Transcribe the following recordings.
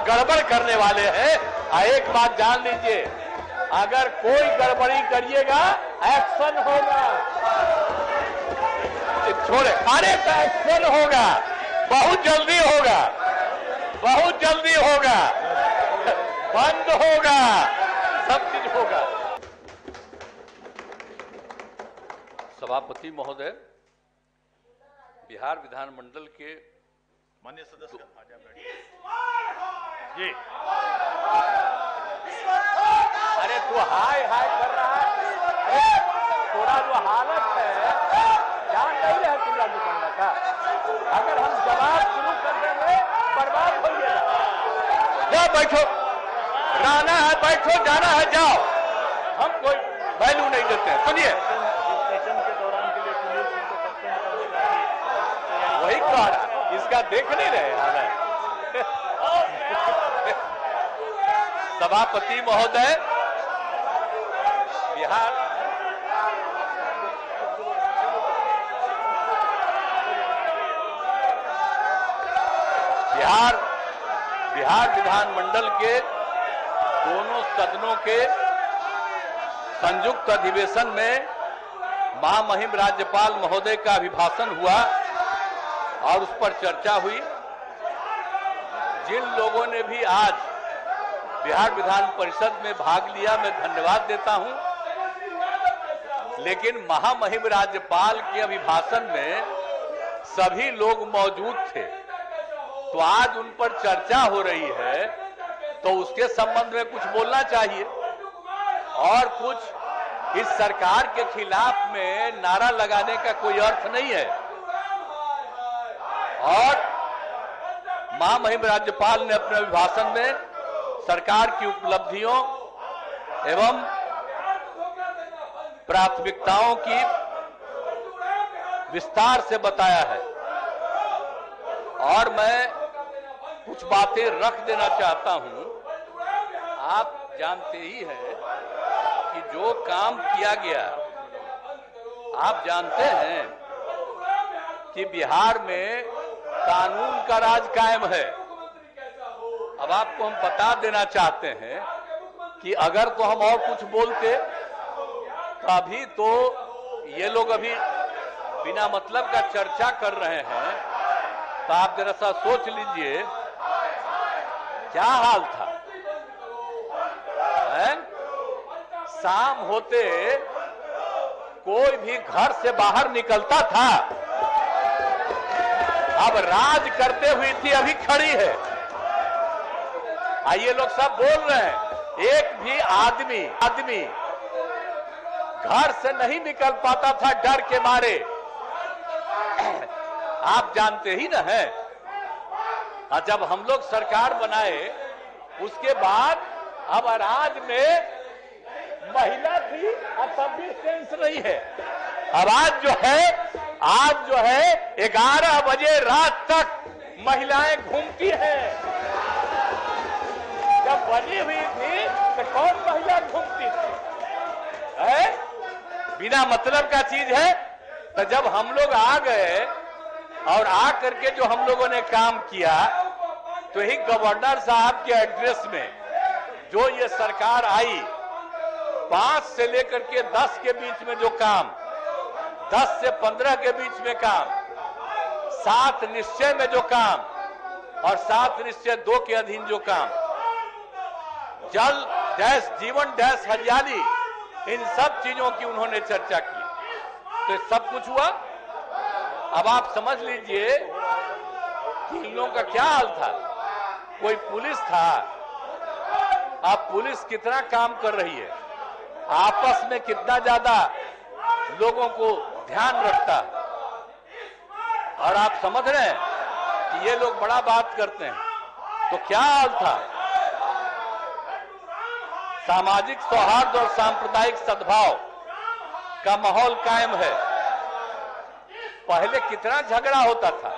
गड़बड़ करने वाले हैं। एक बात जान लीजिए, अगर कोई गड़बड़ी करिएगा एक्शन होगा। छोड़े, अरे का एक्शन होगा, बहुत जल्दी होगा, बहुत जल्दी होगा, बंद होगा, सब चीज होगा। सभापति महोदय, बिहार विधानमंडल के माननीय सदस्य जी, अरे तू हाय हाय कर रहा है, थोड़ा जो हालत है जान नहीं रहा पूरा दुकान का। अगर हम जवाब शुरू कर देंगे बर्बाद हो जाएगा। जाओ बैठो, रहना है बैठो, जाना है जाओ, हम कोई वैल्यू नहीं देते हैं। सुनिए, सेशन के दौरान के लिए सुनील सिंह को सस्पेंड करने का वही कह रहा, इसका देख नहीं रहे हमें। सभापति महोदय, बिहार विधानमंडल के दोनों सदनों के संयुक्त अधिवेशन में महामहिम राज्यपाल महोदय का अभिभाषण हुआ और उस पर चर्चा हुई। जिन लोगों ने भी आज बिहार विधान परिषद में भाग लिया, मैं धन्यवाद देता हूं, लेकिन महामहिम राज्यपाल के अभिभाषण में सभी लोग मौजूद थे, तो आज उन पर चर्चा हो रही है तो उसके संबंध में कुछ बोलना चाहिए। और कुछ इस सरकार के खिलाफ में नारा लगाने का कोई अर्थ नहीं है। और महामहिम राज्यपाल ने अपने अभिभाषण में सरकार की उपलब्धियों एवं प्राथमिकताओं की विस्तार से बताया है। और मैं कुछ बातें रख देना चाहता हूं। आप जानते ही हैं कि जो काम किया गया, आप जानते हैं कि बिहार में कानून का राज कायम है। अब आपको हम बता देना चाहते हैं कि अगर तो हम और कुछ बोलते तो अभी तो ये लोग अभी बिना मतलब का चर्चा कर रहे हैं, तो आप जरा सा सोच लीजिए क्या हाल था। शाम होते कोई भी घर से बाहर निकलता था, अब राज करते हुई थी अभी खड़ी है। ये लोग सब बोल रहे हैं, एक भी आदमी घर से नहीं निकल पाता था डर के मारे। आप जानते ही ना है, जब हम लोग सरकार बनाए उसके बाद अब राज में महिला थी, अब तब भी सेंस नहीं है। अब आज जो है 11 बजे रात तक महिलाएं घूमती हैं। जब बनी हुई थी तो कौन महिला घूमती थी? बिना मतलब का चीज है। तो जब हम लोग आ गए और आ करके जो हम लोगों ने काम किया, तो ही गवर्नर साहब के एड्रेस में जो ये सरकार आई, 5 से लेकर के 10 के बीच में जो काम, 10 से 15 के बीच में काम, 7 निश्चय में जो काम और 7 निश्चय 2 के अधीन जो काम, जल डैश जीवन डैश हरियाली, इन सब चीजों की उन्होंने चर्चा की। तो सब कुछ हुआ। अब आप समझ लीजिए कि इन लोगों का क्या हाल था। कोई पुलिस था, अब पुलिस कितना काम कर रही है, आपस में कितना ज्यादा लोगों को ध्यान रखता। और आप समझ रहे हैं कि ये लोग बड़ा बात करते हैं, तो क्या हाल था। सामाजिक सौहार्द और सांप्रदायिक सद्भाव का माहौल कायम है। पहले कितना झगड़ा होता था,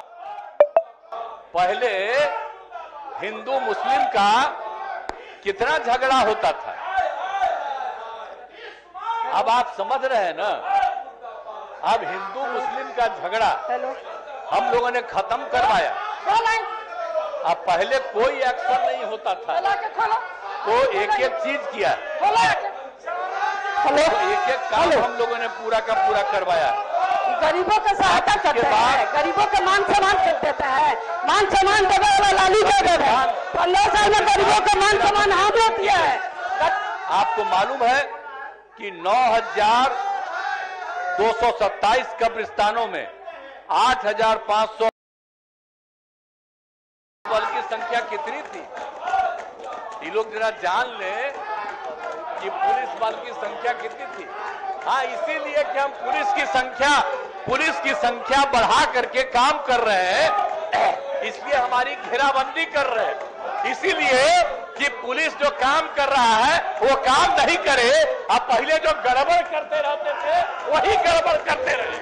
पहले हिंदू मुस्लिम का कितना झगड़ा होता था। अब आप समझ रहे हैं ना, अब हिंदू मुस्लिम का झगड़ा हम लोगों ने खत्म करवाया। अब पहले कोई एक्शन नहीं होता था। खोलो तो एक एक चीज किया, तो एक एक काम हम लोगों ने पूरा का पूरा करवाया। गरीबों का सहायता करते हैं, गरीबों का मान सम्मान कर देता है। मान सम्मान देने वाला लालू यादव है। 15 साल में गरीबों का मान सम्मान हम लोग किया है। आपको मालूम है कि 9,227 कब्रिस्तानों में 8,500 बल की संख्या कितनी थी? ये लोग जरा जान ले कि पुलिस बल की संख्या कितनी थी। हाँ, इसीलिए कि हम पुलिस की संख्या बढ़ा करके काम कर रहे हैं, इसलिए हमारी घेराबंदी कर रहे हैं, इसीलिए कि पुलिस जो काम कर रहा है वो काम नहीं करे। अब पहले जो गड़बड़ करते रहते थे वही गड़बड़ करते रहे।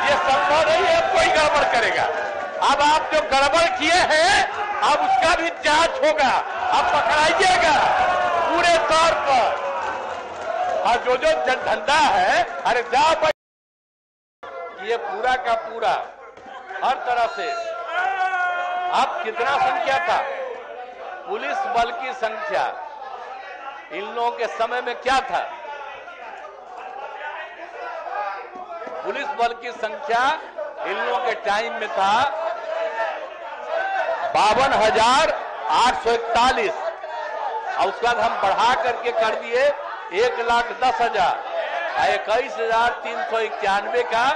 ये संभव नहीं है कोई गड़बड़ करेगा। अब आप जो गड़बड़ किए हैं अब उसका भी जांच होगा, अब पकड़ाइएगा पूरे तौर पर। और जो धंधा है, अरे जाओ भाई, ये पूरा का पूरा हर तरह से। अब कितना संख्या था पुलिस बल की संख्या? इन लोगों के समय में क्या था? पुलिस बल की संख्या इन लोगों के टाइम में था 52,841, और उसके बाद हम बढ़ा करके कर दिए 1,10,000। 21,391 का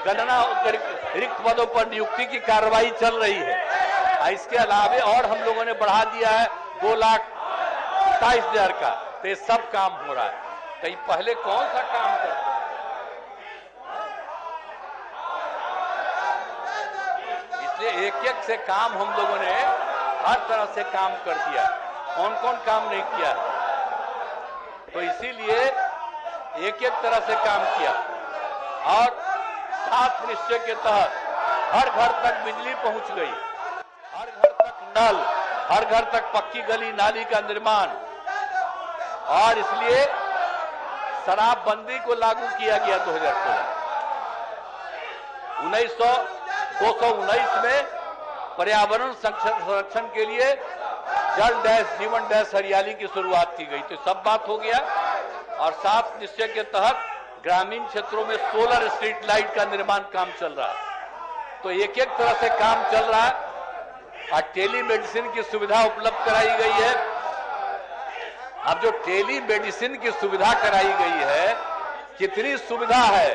गणना रिक्त पदों पर नियुक्ति की कार्रवाई चल रही है। इसके अलावा और हम लोगों ने बढ़ा दिया है 2,27,000 का। तो ये सब काम हो रहा है। तो ये पहले कौन सा काम करता? इसलिए एक एक से काम हम लोगों ने हर तरह से काम कर दिया। कौन कौन काम नहीं किया? तो इसीलिए एक एक तरह से काम किया। और 7 निश्चय के तहत हर घर तक बिजली पहुंच गई, हर घर तक नल, हर घर तक पक्की गली नाली का निर्माण। और इसलिए शराबबंदी को लागू किया गया 2016। 219 में पर्यावरण संरक्षण के लिए जल डैश जीवन डैश हरियाली की शुरुआत की गई। तो सब बात हो गया। और 7 निश्चय के तहत ग्रामीण क्षेत्रों में सोलर स्ट्रीट लाइट का निर्माण काम चल रहा है। तो एक एक तरह से काम चल रहा है। और टेली मेडिसिन की सुविधा उपलब्ध कराई गई है। अब जो टेली मेडिसिन की सुविधा कराई गई है, कितनी सुविधा है।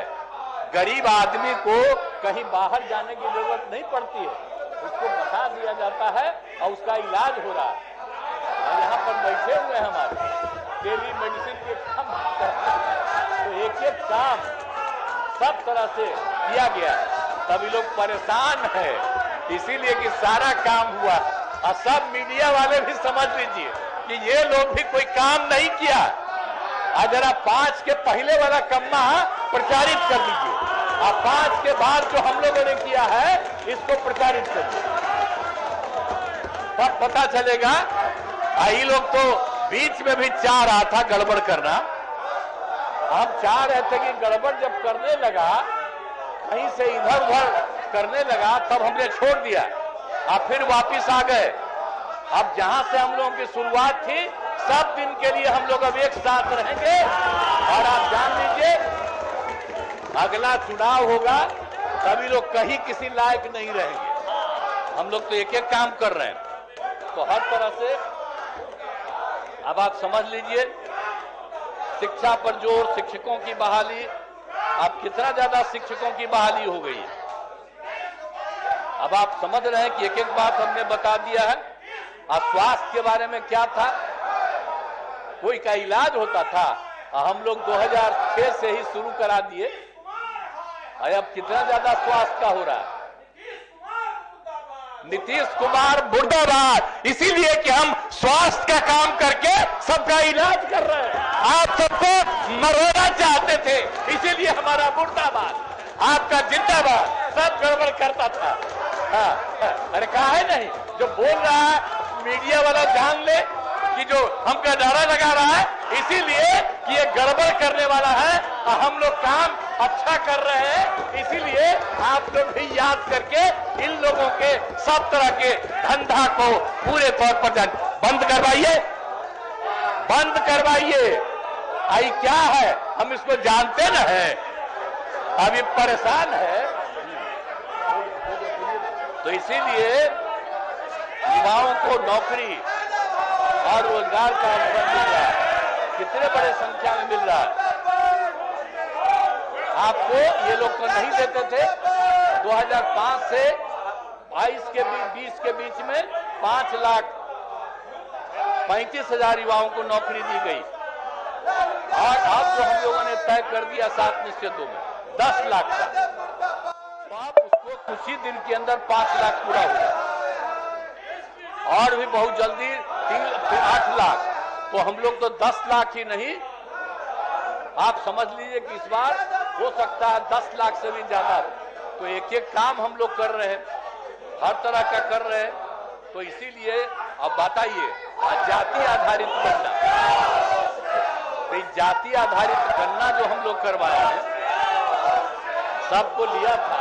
गरीब आदमी को कहीं बाहर जाने की जरूरत नहीं पड़ती है, उसको बता दिया जाता है और उसका इलाज हो रहा है। और यहाँ पर बैठे हुए हैं हमारे टेली मेडिसिन के काम। तो एक एक काम सब तरह से किया गया। सभी लोग परेशान हैं, इसीलिए कि सारा काम हुआ। और सब मीडिया वाले भी समझ लीजिए कि ये लोग भी कोई काम नहीं किया। अगर आप 5 के पहले वाला कम्मा प्रचारित कर लीजिए, और 5 के बाद जो हम लोगों ने किया है इसको प्रचारित कर लीजिए, तब पता चलेगा। ये लोग तो बीच में भी चाह रहा था गड़बड़ करना। हम चाह रहे थे कि गड़बड़ जब करने लगा, कहीं से इधर उधर करने लगा, तब हमने छोड़ दिया और फिर वापिस आ गए। अब जहां से हम लोगों की शुरुआत थी, सब दिन के लिए हम लोग अब एक साथ रहेंगे। और आप जान लीजिए अगला चुनाव होगा, सभी लोग कहीं किसी लायक नहीं रहेंगे। हम लोग तो एक एक काम कर रहे हैं। तो हर तरह से अब आप समझ लीजिए, शिक्षा पर जोर, शिक्षकों की बहाली। अब कितना ज्यादा शिक्षकों की बहाली हो गई है। अब आप समझ रहे हैं कि एक एक बात हमने बता दिया है। और स्वास्थ्य के बारे में क्या था, कोई का इलाज होता था, हम लोग 2006 से ही शुरू करा दिए। अब कितना ज्यादा स्वास्थ्य का हो रहा है। नीतीश कुमार मुर्दाबाद, इसीलिए कि हम स्वास्थ्य का काम करके सबका इलाज कर रहे हैं। आप सबको मरोना चाहते थे, इसीलिए हमारा मुर्दाबाद, आपका जिंदाबाद। सब गड़बड़ करता था। अरे कहा है नहीं, जो बोल रहा है मीडिया वाला जान ले कि जो हमका नारा लगा रहा है, इसीलिए कि ये गड़बड़ करने वाला है। हम लोग काम अच्छा कर रहे हैं, इसीलिए आप लोग भी याद करके इन लोगों के सब तरह के धंधा को पूरे तौर पर जान। बंद करवाइए, बंद करवाइए। आई क्या है, हम इसको जानते न है, अभी परेशान है। तो इसीलिए युवाओं को नौकरी और रोजगार का अवसर मिल रहा है, कितने बड़े संख्या में मिल रहा है। आपको ये लोग तो नहीं देते थे। 2005 से 20 के बीच में 5,35,000 युवाओं को नौकरी दी गई, और अब जो हम लोगों ने तय कर दिया 7 निश्चितों में 10 लाख का, तो आप उसको कुछ ही दिन के अंदर 5 लाख पूरा हुआ, और भी बहुत जल्दी 8 लाख। तो हम लोग तो 10 लाख ही नहीं, आप समझ लीजिए कि इस बार हो सकता है 10 लाख से भी ज्यादा। तो एक एक काम हम लोग कर रहे हैं, हर तरह का कर रहे हैं। तो इसीलिए अब बताइए, जाति आधारित गणना, तो जाति आधारित गणना जो हम लोग करवाए हैं, सबको लिया था,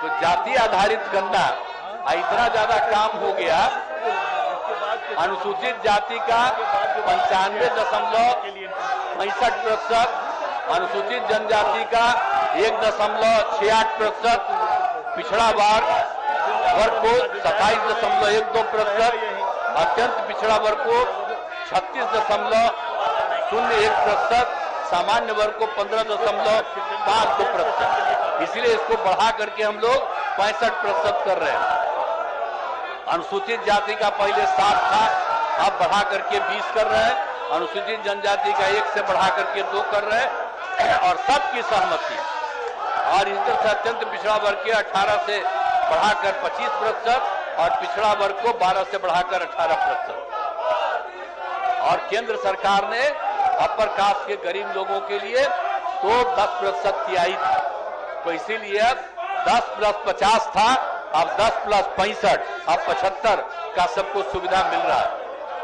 तो जाति आधारित गणना इतना ज्यादा काम हो गया। अनुसूचित जाति का 95.65%, अनुसूचित जनजाति का 1.68%, पिछड़ा वर्ग को 27.12%, अत्यंत पिछड़ा वर्ग को 36.01%, सामान्य वर्ग को 15.52%। इसलिए इसको बढ़ा करके हम लोग 65% कर रहे हैं। अनुसूचित जाति का पहले 7 था, अब बढ़ा करके 20 कर रहे हैं। अनुसूचित जनजाति का 1 से बढ़ा करके 2 कर रहे हैं, और सबकी सहमति। और इस तरह से अत्यंत पिछड़ा वर्ग के 18 से बढ़ाकर 25%, और पिछड़ा वर्ग को 12 से बढ़ाकर 18%। और केंद्र सरकार ने अपर कास्ट के गरीब लोगों के लिए तो 10% की आई थी, तो इसीलिए 10 + 50 था, अब 10 + 65, अब 75 का सबको सुविधा मिल रहा है।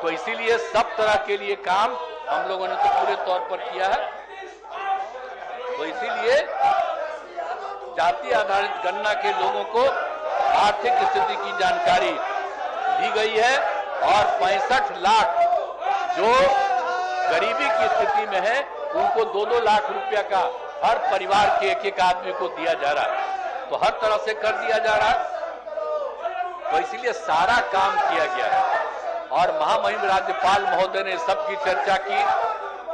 तो इसीलिए सब तरह के लिए काम हम लोगों ने तो पूरे तौर पर किया है। तो इसीलिए जाति आधारित गणना के लोगों को आर्थिक स्थिति की जानकारी दी गई है, और 65 लाख जो गरीबी की स्थिति में है, उनको 2-2 लाख रुपया का हर परिवार के एक आदमी को दिया जा रहा है। तो हर तरह से कर दिया जा रहा है। तो इसीलिए सारा काम किया गया है, और महामहिम राज्यपाल महोदय ने सबकी चर्चा की।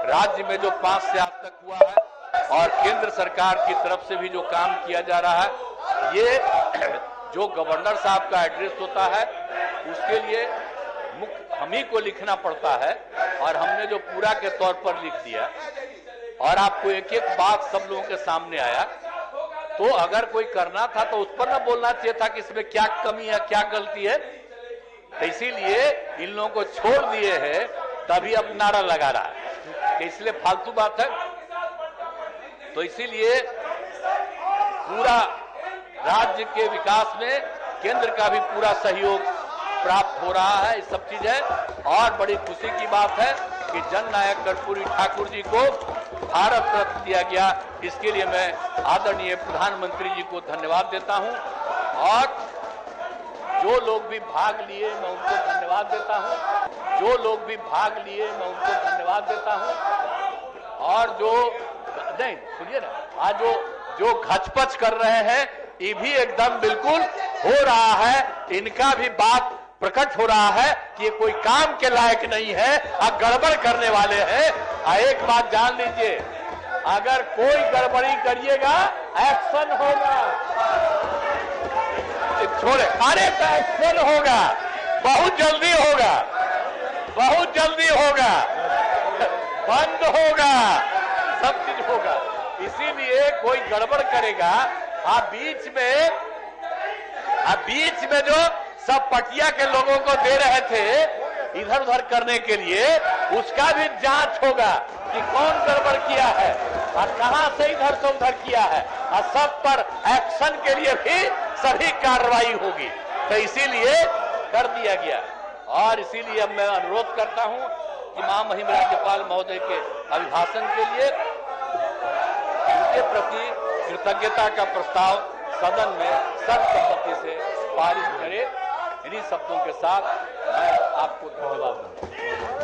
राज्य में जो 5 से 8 तक हुआ है, और केंद्र सरकार की तरफ से भी जो काम किया जा रहा है, ये जो गवर्नर साहब का एड्रेस होता है, उसके लिए हम ही को लिखना पड़ता है, और हमने जो पूरा के तौर पर लिख दिया, और आपको एक एक बात सब लोगों के सामने आया। तो अगर कोई करना था तो उस पर ना बोलना चाहिए था कि इसमें क्या कमी है, क्या गलती है। तो इसीलिए इन लोगों को छोड़ दिए हैं, तभी अब नारा लगा रहा है कि इसलिए फालतू बात है। तो इसीलिए पूरा राज्य के विकास में केंद्र का भी पूरा सहयोग प्राप्त हो रहा है, ये सब चीज है। और बड़ी खुशी की बात है कि जननायक कर्पूरी ठाकुर जी को भारत रत्न दिया गया। इसके लिए मैं आदरणीय प्रधानमंत्री जी को धन्यवाद देता हूं, और जो लोग भी भाग लिए मैं उनको धन्यवाद देता हूं, जो लोग भी भाग लिए मैं उनको धन्यवाद देता हूं। और जो नहीं सुनिए ना, आज जो घचपच कर रहे हैं, ये भी एकदम बिल्कुल हो रहा है। इनका भी बात प्रकट हो रहा है कि ये कोई काम के लायक नहीं है, और गड़बड़ करने वाले हैं। एक बात जान लीजिए, अगर कोई गड़बड़ी करिएगा एक्शन होगा। छोड़े, अरे एक्शन होगा, बहुत जल्दी होगा, बहुत जल्दी होगा, बंद होगा, सब चीज होगा। इसीलिए कोई गड़बड़ करेगा, बीच में जो सब पटिया के लोगों को दे रहे थे इधर उधर करने के लिए, उसका भी जांच होगा कि कौन गड़बड़ किया है और कहां से इधर से उधर किया है, और सब पर एक्शन के लिए भी सभी कार्रवाई होगी। तो इसीलिए कर दिया गया, और इसीलिए अब मैं अनुरोध करता हूं कि महामहिम राज्यपाल महोदय के अभिभाषण के लिए उनके प्रति कृतज्ञता का प्रस्ताव सदन में सर्वसम्मति से पारित करे। इन्हीं शब्दों के साथ मैं आपको धन्यवाद।